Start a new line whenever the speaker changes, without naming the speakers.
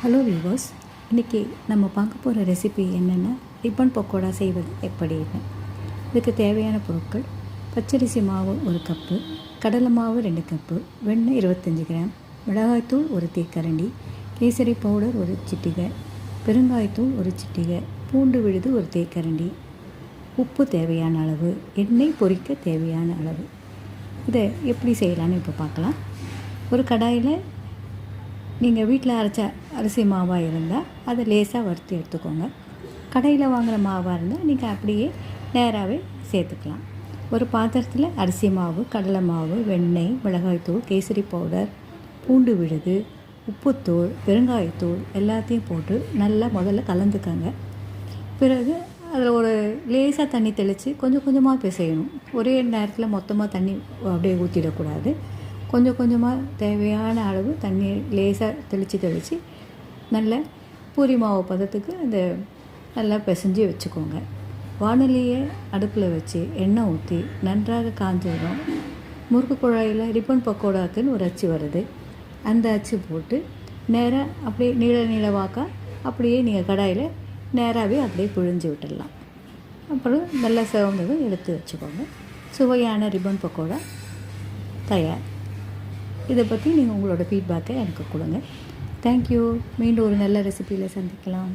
Hello viewers, இன்றைக்கி நம்ம பார்க்க போகிற ரெசிபி என்னென்னா ரிப்பன் பக்கோடா செய்வது எப்படின்னு. இதுக்கு தேவையான பொருட்கள்: பச்சரிசி மாவு 1 கப்பு, கடலை மாவு 2 கப்பு, வெண்ணெய் 25 கிராம், மிளகாய்த்தூள் 1 தேக்கரண்டி, கேசரி பவுடர் 1 சிட்டிகை, பெருங்காயத்தூள் 1 சிட்டிகை, பூண்டு விழுது 1 தேக்கரண்டி, உப்பு தேவையான அளவு, எண்ணெய் பொரிக்க தேவையான அளவு. இதை எப்படி செய்யலான்னு இப்போ பார்க்கலாம். ஒரு கடாயில் நீங்கள் வீட்டில் அரைச்ச அரிசி மாவாக இருந்தால் அதை லேசாக வறுத்து எடுத்துக்கோங்க. கடையில் வாங்குகிற மாவாக இருந்தால் நீங்கள் அப்படியே நேராகவே சேர்த்துக்கலாம். ஒரு பாத்திரத்தில் அரிசி மாவு, கடலை மாவு, வெண்ணெய், மிளகாய்த்தூள், கேசரி பவுடர், பூண்டு விழுது, உப்புத்தூள், பெருங்காயத்தூள் எல்லாத்தையும் போட்டு நல்லா முதல்ல கலந்துக்கங்க. பிறகு அதில் ஒரு லேசாக தண்ணி தெளித்து கொஞ்சம் கொஞ்சமாக பிசையணும். ஒரே நேரத்தில் மொத்தமாக தண்ணி அப்படியே ஊற்றிடக்கூடாது. கொஞ்சம் கொஞ்சமாக தேவையான அளவு தண்ணி லேசாக தெளித்து நல்ல பூரி மாவு பதத்துக்கு அந்த நல்லா பிசைஞ்சு வச்சுக்கோங்க. வானொலியை அடுப்பில் வச்சு எண்ணெய் ஊற்றி நன்றாக காஞ்சதும் முறுக்கு குழாயில் ரிப்பன் பக்கோடாக்குன்னு ஒரு அச்சு வருது. அந்த அச்சு போட்டு நேராக அப்படியே நீள வாக்காக அப்படியே நீங்கள் கடாயில் நேராகவே அப்படியே புழிஞ்சு விட்டுடலாம். அப்புறம் நல்லா சிவந்ததும் எடுத்து வச்சுக்கோங்க. சுவையான ரிப்பன் பக்கோடா தயார். இதை பற்றி நீங்கள் உங்களோட ஃபீட்பேக்கை எனக்கு கொடுங்க. தேங்க்யூ. மீண்டும் ஒரு நல்ல ரெசிபியில் சந்திக்கலாம்.